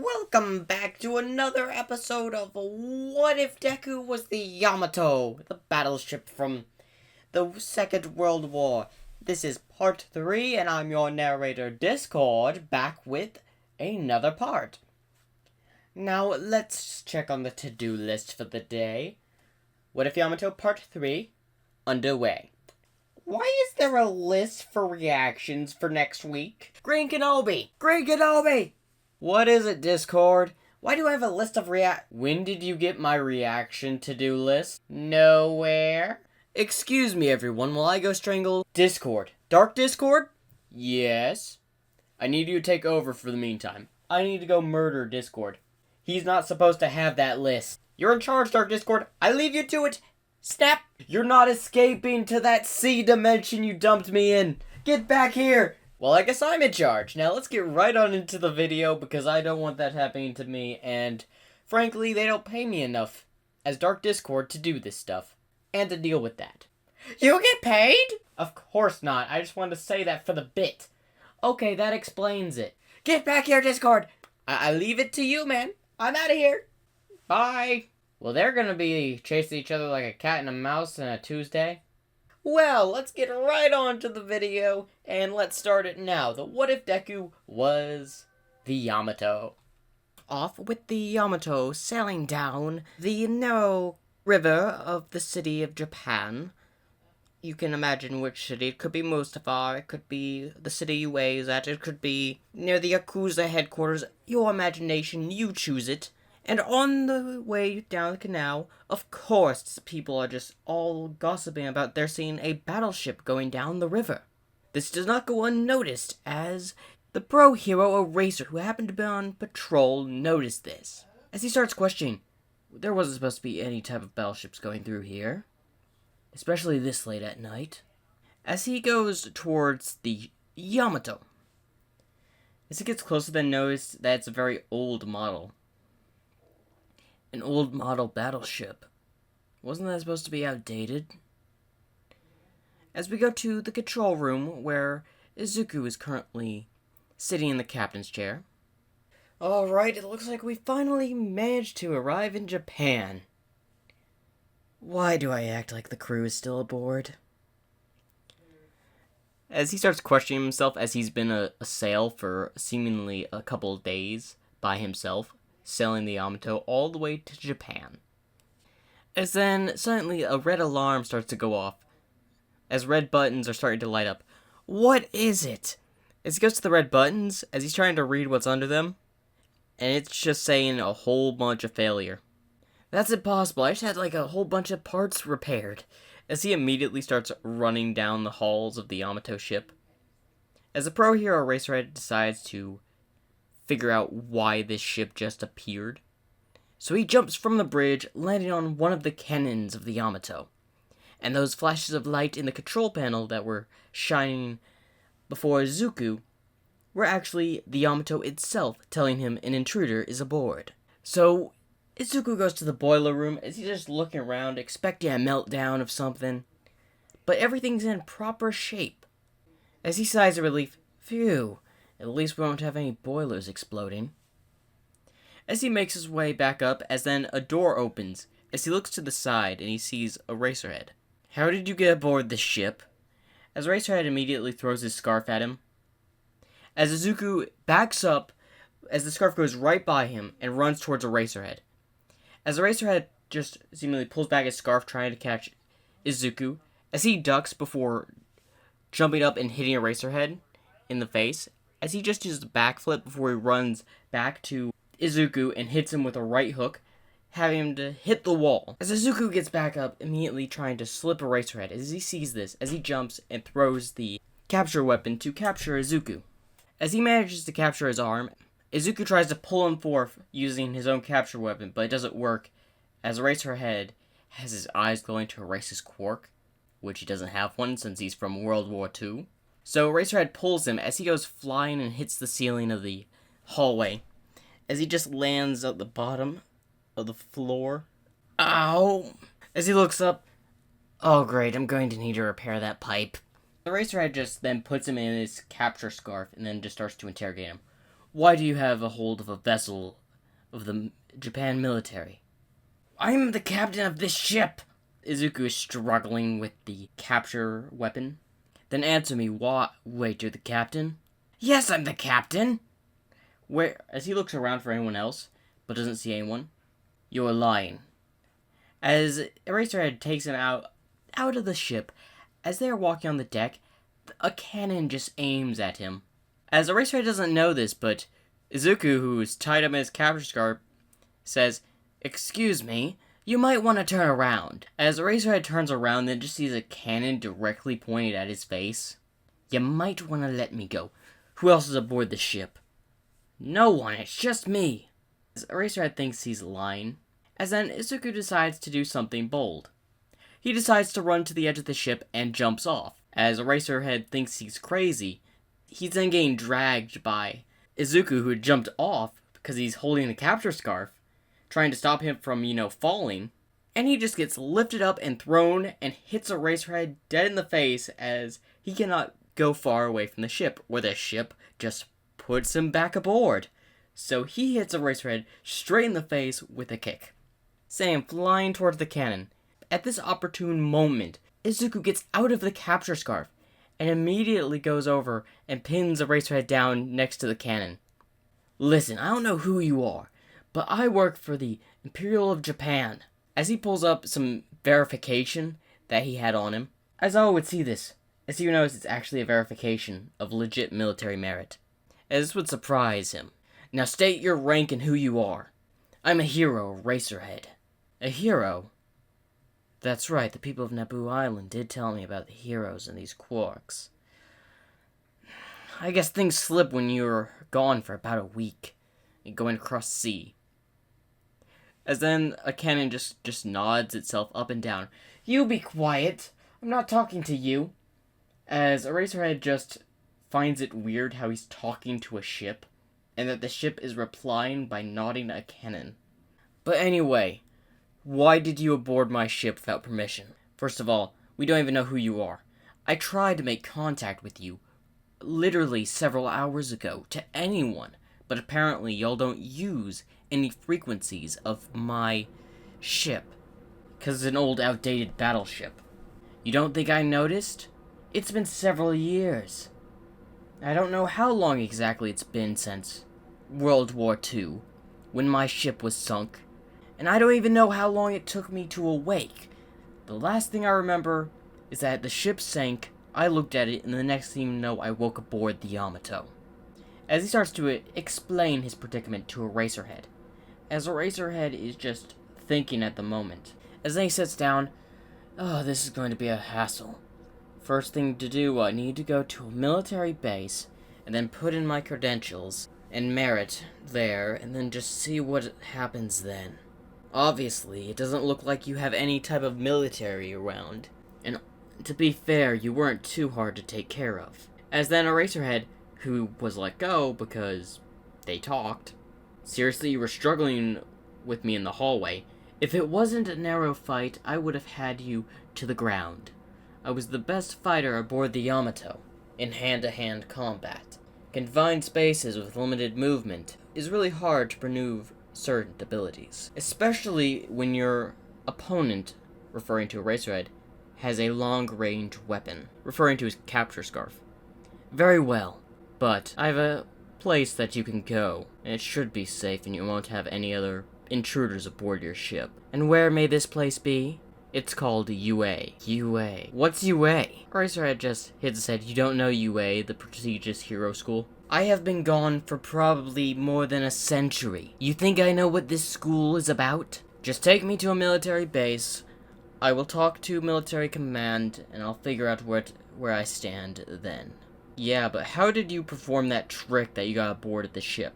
Welcome back to another episode of What If Deku Was The Yamato, the battleship from the Second World War. This is part 3, and I'm your narrator, Discord, back with another part. Now, let's check on the to-do list for the day. What If Yamato Part 3, underway. Why is there a list for reactions for next week? Green Kenobi! Green Kenobi! What is it, Discord? Why do I have a list of When did you get my reaction to-do list? Nowhere. Excuse me, everyone, while I go strangle Discord. Dark Discord? Yes. I need you to take over for the meantime. I need to go murder Discord. He's not supposed to have that list. You're in charge, Dark Discord. I leave you to it. Snap! You're not escaping to that C dimension you dumped me in. Get back here! Well, I guess I'm in charge. Now, let's get right on into the video, because I don't want that happening to me, and frankly, they don't pay me enough as Dark Discord to do this stuff, and to deal with that. You get paid? Of course not. I just wanted to say that for the bit. Okay, that explains it. Get back here, Discord! I leave it to you, man. I'm out of here. Bye. Well, they're gonna be chasing each other like a cat and a mouse on a Tuesday. Well, let's get right on to the video, and let's start it now. The What If Deku Was The Yamato. Off with the Yamato sailing down the narrow river of the city of Japan. You can imagine which city. It could be Mustafar, it could be the city you is at, it could be near the Yakuza headquarters. Your imagination, you choose it. And on the way down the canal, of course, people are just all gossiping about they're seeing a battleship going down the river. This does not go unnoticed, as the pro hero Eraser, who happened to be on patrol, noticed this. As he starts questioning, there wasn't supposed to be any type of battleships going through here, especially this late at night. As he goes towards the Yamato, as he gets closer, then notice that it's a very old model. An old model battleship. Wasn't that supposed to be outdated? As we go to the control room, where Izuku is currently sitting in the captain's chair. Alright, it looks like we finally managed to arrive in Japan. Why do I act like the crew is still aboard? As he starts questioning himself, as he's been a sail for seemingly a couple of days by himself, sailing the Yamato all the way to Japan. As then, suddenly, a red alarm starts to go off, as red buttons are starting to light up. What is it? As he goes to the red buttons, as he's trying to read what's under them, and it's just saying a whole bunch of failure. That's impossible, I just had like a whole bunch of parts repaired. As he immediately starts running down the halls of the Yamato ship. As the pro hero Racerhead decides to figure out why this ship just appeared. So he jumps from the bridge, landing on one of the cannons of the Yamato. And those flashes of light in the control panel that were shining before Izuku were actually the Yamato itself telling him an intruder is aboard. So Izuku goes to the boiler room as he's just looking around, expecting a meltdown of something. But everything's in proper shape. As he sighs in relief, phew. At least we won't have any boilers exploding. As he makes his way back up, as then a door opens, as he looks to the side and he sees Eraserhead. How did you get aboard the ship? As Eraserhead immediately throws his scarf at him. As Izuku backs up, as the scarf goes right by him and runs towards Eraserhead. As Eraserhead just seemingly pulls back his scarf trying to catch Izuku, as he ducks before jumping up and hitting Eraserhead in the face. As he just uses a backflip before he runs back to Izuku and hits him with a right hook, having him to hit the wall. As Izuku gets back up, immediately trying to slip Eraserhead, as he sees this, as he jumps and throws the capture weapon to capture Izuku. As he manages to capture his arm, Izuku tries to pull him forth using his own capture weapon, but it doesn't work, as Eraserhead has his eyes going to erase his quirk, which he doesn't have one since he's from World War II. So Eraserhead pulls him as he goes flying and hits the ceiling of the hallway. As he just lands at the bottom of the floor. Ow! As he looks up. Oh great, I'm going to need to repair that pipe. The Eraserhead just then puts him in his capture scarf and then just starts to interrogate him. Why do you have a hold of a vessel of the Japan military? I'm the captain of this ship! Izuku is struggling with the capture weapon. Then answer me, wait, you're the captain? Yes, I'm the captain! Where, as he looks around for anyone else, but doesn't see anyone, you're lying. As Eraserhead takes him out of the ship, as they are walking on the deck, a cannon just aims at him. As Eraserhead doesn't know this, but Izuku, who is tied up in his capture scarf, says, "Excuse me, you might want to turn around." As Eraserhead turns around, then just sees a cannon directly pointed at his face. "You might want to let me go. Who else is aboard the ship?" "No one, it's just me." As Eraserhead thinks he's lying, as then Izuku decides to do something bold. He decides to run to the edge of the ship and jumps off. As Eraserhead thinks he's crazy, he's then getting dragged by Izuku, who had jumped off because he's holding the capture scarf, trying to stop him from, falling. And he just gets lifted up and thrown and hits Eraserhead dead in the face as he cannot go far away from the ship, where the ship just puts him back aboard. So he hits Eraserhead straight in the face with a kick, sending him flying towards the cannon. At this opportune moment, Izuku gets out of the capture scarf and immediately goes over and pins Eraserhead down next to the cannon. "Listen, I don't know who you are, but I work for the Imperial of Japan." As he pulls up some verification that he had on him, Aizawa would see this, as he knows it's actually a verification of legit military merit, as this would surprise him. "Now state your rank and who you are." "I'm a hero, Eraserhead." "A hero?" "That's right, the people of Naboo Island did tell me about the heroes and these quarks. I guess things slip when you're gone for about a week, and going across sea." As then a cannon just nods itself up and down. "You be quiet! I'm not talking to you!" As Eraserhead just finds it weird how he's talking to a ship, and that the ship is replying by nodding a cannon. "But anyway, why did you aboard my ship without permission? First of all, we don't even know who you are. I tried to make contact with you literally several hours ago to anyone, but apparently y'all don't use any frequencies of my ship, because it's an old, outdated battleship. You don't think I noticed? It's been several years. I don't know how long exactly it's been since World War II, when my ship was sunk. And I don't even know how long it took me to awake. The last thing I remember is that the ship sank, I looked at it, and the next thing you know, I woke aboard the Yamato." As he starts to explain his predicament to Eraserhead, as Eraserhead is just thinking at the moment. As then he sits down, "Oh, this is going to be a hassle. First thing to do, I need to go to a military base, and then put in my credentials and merit there, and then just see what happens then. Obviously, it doesn't look like you have any type of military around, and to be fair, you weren't too hard to take care of." As then Eraserhead, who was let go because they talked, "Seriously, you were struggling with me in the hallway. If it wasn't a narrow fight, I would have had you to the ground. I was the best fighter aboard the Yamato in hand-to-hand combat. Confined spaces with limited movement is really hard to maneuver certain abilities, especially when your opponent," referring to Eraserhead, "has a long-range weapon," referring to his capture scarf. "Very well, but I have a place that you can go, and it should be safe and you won't have any other intruders aboard your ship." "And where may this place be?" "It's called UA. UA. What's UA?" Eraserhead just hits his head. "You don't know UA, the prestigious hero school?" "I have been gone for probably more than a century. You think I know what this school is about?" "Just take me to a military base. I will talk to military command, and I'll figure out where I stand then." "Yeah, but how did you perform that trick that you got aboard at the ship?"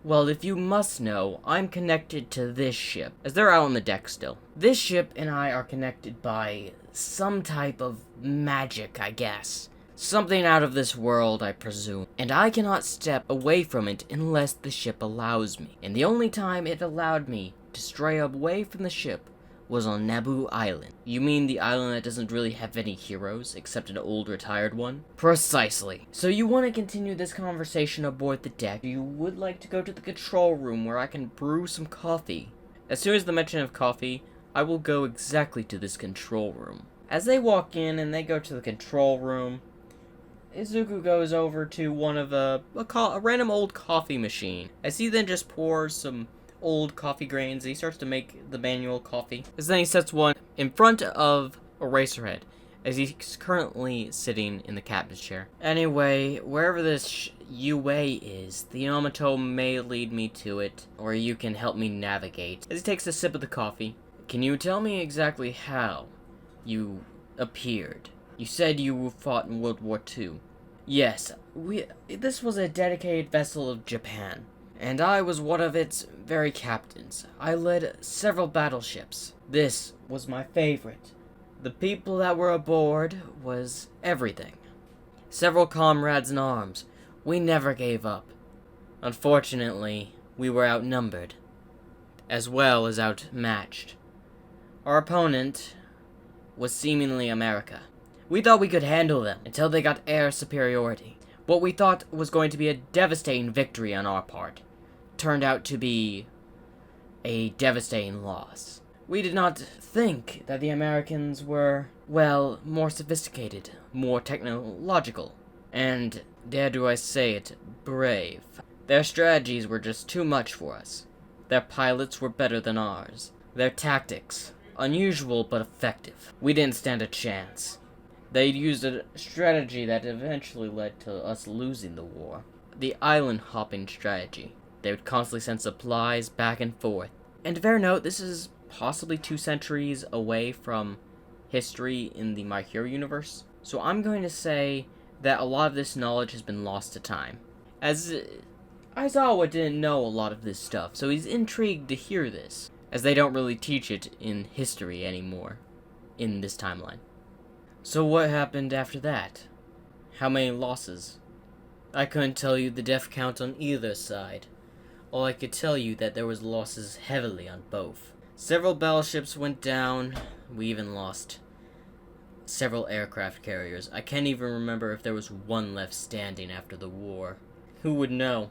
"Well, if you must know, I'm connected to this ship," as they're out on the deck still. "This ship and I are connected by some type of magic, I guess. Something out of this world, I presume. And I cannot step away from it unless the ship allows me. And the only time it allowed me to stray away from the ship was on Naboo Island. You mean the island that doesn't really have any heroes, except an old retired one? Precisely. So you want to continue this conversation aboard the deck. You would like to go to the control room where I can brew some coffee. As soon as the mention of coffee, I will go exactly to this control room. As they walk in and they go to the control room, Izuku goes over to one of a random old coffee machine. As he then just pours some old coffee grains, he starts to make the manual coffee. As then he sets one in front of Eraserhead, as he's currently sitting in the captain's chair. Anyway, wherever this UA is, the Yamato may lead me to it, or you can help me navigate. As he takes a sip of the coffee, can you tell me exactly how you appeared? You said you fought in World War II. Yes, this was a dedicated vessel of Japan, and I was one of its very captains. I led several battleships. This was my favorite. The people that were aboard was everything. Several comrades in arms. We never gave up. Unfortunately, we were outnumbered, as well as outmatched. Our opponent was seemingly America. We thought we could handle them until they got air superiority. What we thought was going to be a devastating victory on our part turned out to be a devastating loss. We did not think that the Americans were, well, more sophisticated, more technological, and, dare do I say it, brave. Their strategies were just too much for us. Their pilots were better than ours. Their tactics, unusual but effective. We didn't stand a chance. They used a strategy that eventually led to us losing the war. The island-hopping strategy. They would constantly send supplies back and forth. And to fair note, this is possibly 2 centuries away from history in the My Hero universe. So I'm going to say that a lot of this knowledge has been lost to time. As Aizawa didn't know a lot of this stuff, so he's intrigued to hear this, as they don't really teach it in history anymore in this timeline. So what happened after that? How many losses? I couldn't tell you the death count on either side. All I could tell you that there was losses heavily on both. Several battleships went down. We even lost several aircraft carriers. I can't even remember if there was one left standing after the war. Who would know?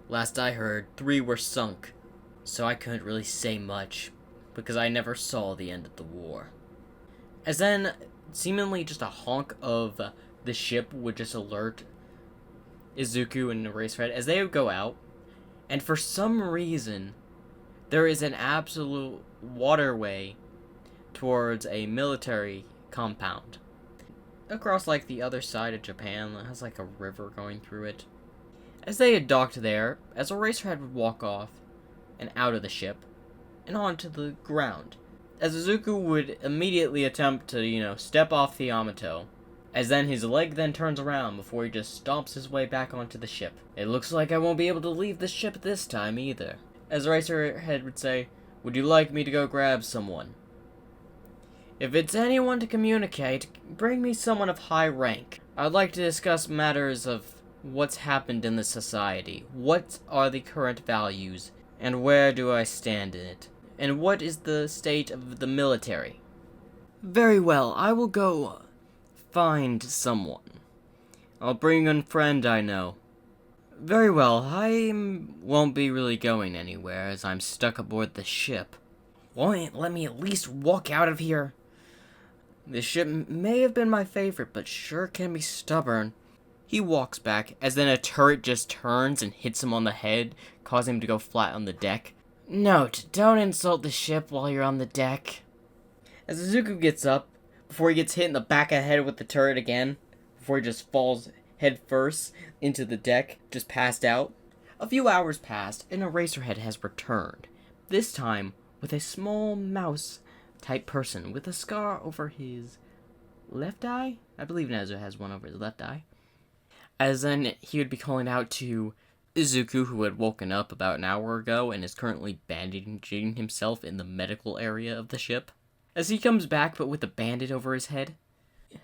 Last I heard, 3 were sunk. So I couldn't really say much, because I never saw the end of the war. As then, seemingly just a honk of the ship would just alert Izuku and Eraserhead as they would go out, and for some reason, there is an absolute waterway towards a military compound. Across, like, the other side of Japan, that has, like, a river going through it. As they had docked there, as Eraserhead would walk off and out of the ship, and onto the ground, as Izuku would immediately attempt to, step off the Yamato, as then his leg then turns around before he just stomps his way back onto the ship. It looks like I won't be able to leave the ship this time either. As Eraserhead would say, would you like me to go grab someone? If it's anyone to communicate, bring me someone of high rank. I'd like to discuss matters of what's happened in the society, what are the current values, and where do I stand in it, and what is the state of the military. Very well, I will go find someone. I'll bring a friend I know. Very well, I won't be really going anywhere as I'm stuck aboard the ship. Won't let me at least walk out of here? This ship may have been my favorite, but sure can be stubborn. He walks back, as then a turret just turns and hits him on the head, causing him to go flat on the deck. Note, don't insult the ship while you're on the deck. As Izuku gets up, before he gets hit in the back of the head with the turret again, before he just falls head first into the deck, just passed out. A few hours passed, and Eraserhead has returned, this time with a small mouse-type person with a scar over his left eye? I believe Nezu has one over his left eye. As then he would be calling out to Izuku, who had woken up about an hour ago and is currently bandaging himself in the medical area of the ship. As he comes back, but with a bandage over his head.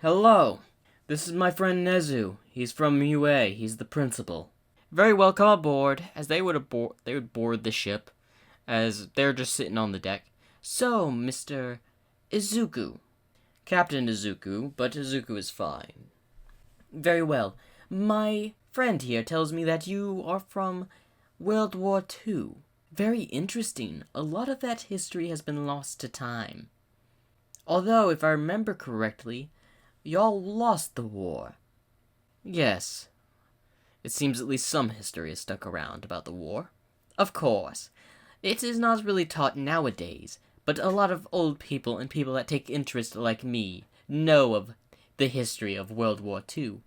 Hello, this is my friend Nezu. He's from UA. He's the principal. Very well, come aboard. As they would board the ship, as they're just sitting on the deck. So, Mr. Izuku. Captain Izuku, but Izuku is fine. Very well. My friend here tells me that you are from World War II. Very interesting. A lot of that history has been lost to time. Although, if I remember correctly, y'all lost the war. Yes. It seems at least some history has stuck around about the war. Of course. It is not really taught nowadays, but a lot of old people and people that take interest like me know of the history of World War II,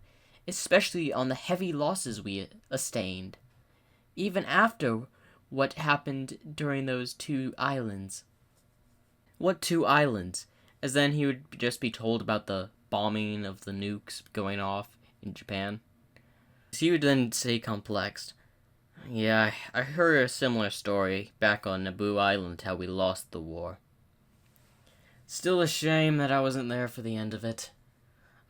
especially on the heavy losses we sustained, even after what happened during those 2 islands. What 2 islands? As then he would just be told about the bombing of the nukes going off in Japan. He would then say complexed, "Yeah, I heard a similar story back on Naboo Island, how we lost the war. Still a shame that I wasn't there for the end of it.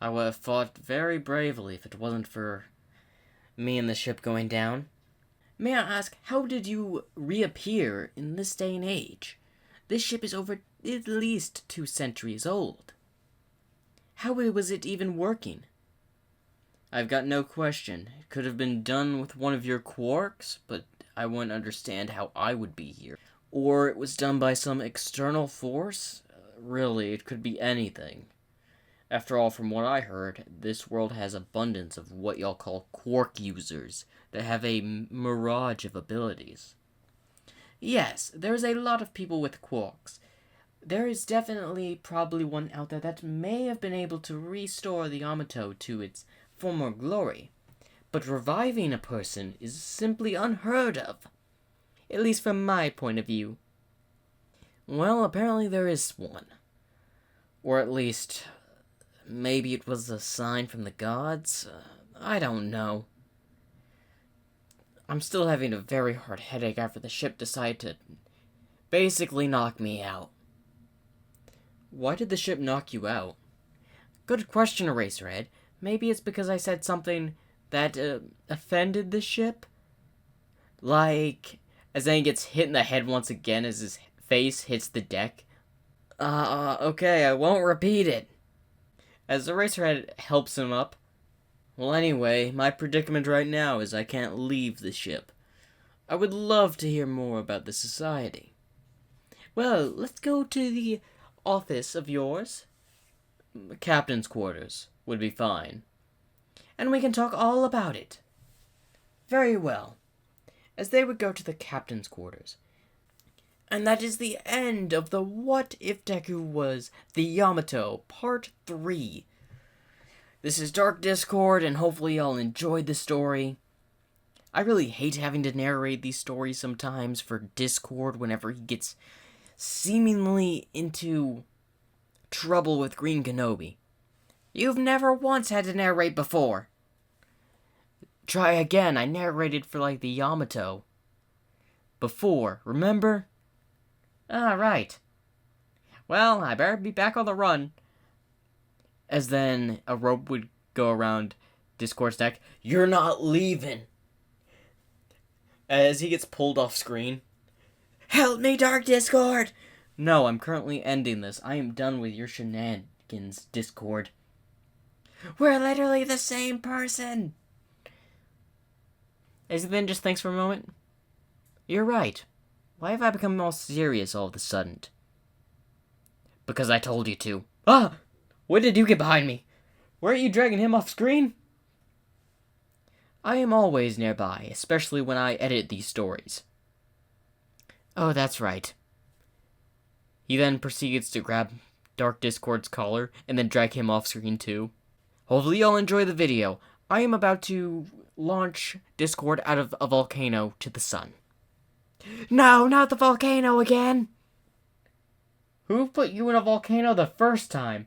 I would have fought very bravely if it wasn't for me and the ship going down. May I ask, how did you reappear in this day and age? This ship is over at least 2 centuries old. How was it even working?" "I've got no question. It could have been done with one of your quarks, but I wouldn't understand how I would be here. Or it was done by some external force? Really, it could be anything. After all, from what I heard, this world has abundance of what y'all call quark users that have a mirage of abilities." "Yes, there's a lot of people with quarks. There is definitely probably one out there that may have been able to restore the Yamato to its former glory. But reviving a person is simply unheard of. At least from my point of view." "Well, apparently there is one. Or at least, maybe it was a sign from the gods? I don't know. I'm still having a very hard headache after the ship decided to basically knock me out." "Why did the ship knock you out?" "Good question, Eraserhead. Maybe it's because I said something that offended the ship? Like, as then he gets hit in the head once again as his face hits the deck. Okay, I won't repeat it." As Eraserhead helps him up, "Well, anyway, my predicament right now is I can't leave the ship. I would love to hear more about the society." "Well, let's go to the office of yours." "Captain's quarters would be fine." "And we can talk all about it." Very well. As they would go to the captain's quarters. And that is the end of the What If Deku Was The Yamato, Part 3. This is Dark Discord, and hopefully y'all enjoyed the story. I really hate having to narrate these stories sometimes for Discord whenever he gets seemingly into trouble with Green Kenobi. You've never once had to narrate before. Try again, I narrated for the Yamato. Before, remember? Right. Well, I better be back on the run. As then a rope would go around Discord's neck. You're not leaving. As he gets pulled off screen. Help me, Dark Discord! No, I'm currently ending this. I am done with your shenanigans, Discord. We're literally the same person. As he then just thinks for a moment. You're right. Why have I become all serious all of a sudden? Because I told you to. Ah! When did you get behind me? Weren't you dragging him off screen? I am always nearby, especially when I edit these stories. Oh, that's right. He then proceeds to grab Dark Discord's collar and then drag him off screen too. Hopefully you'll enjoy the video. I am about to launch Discord out of a volcano to the sun. No, not the volcano again! Who put you in a volcano the first time?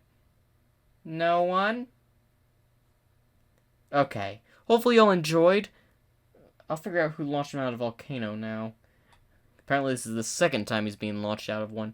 No one? Okay. Hopefully y'all enjoyed. I'll figure out who launched him out of a volcano now. Apparently this is the second time he's being launched out of one.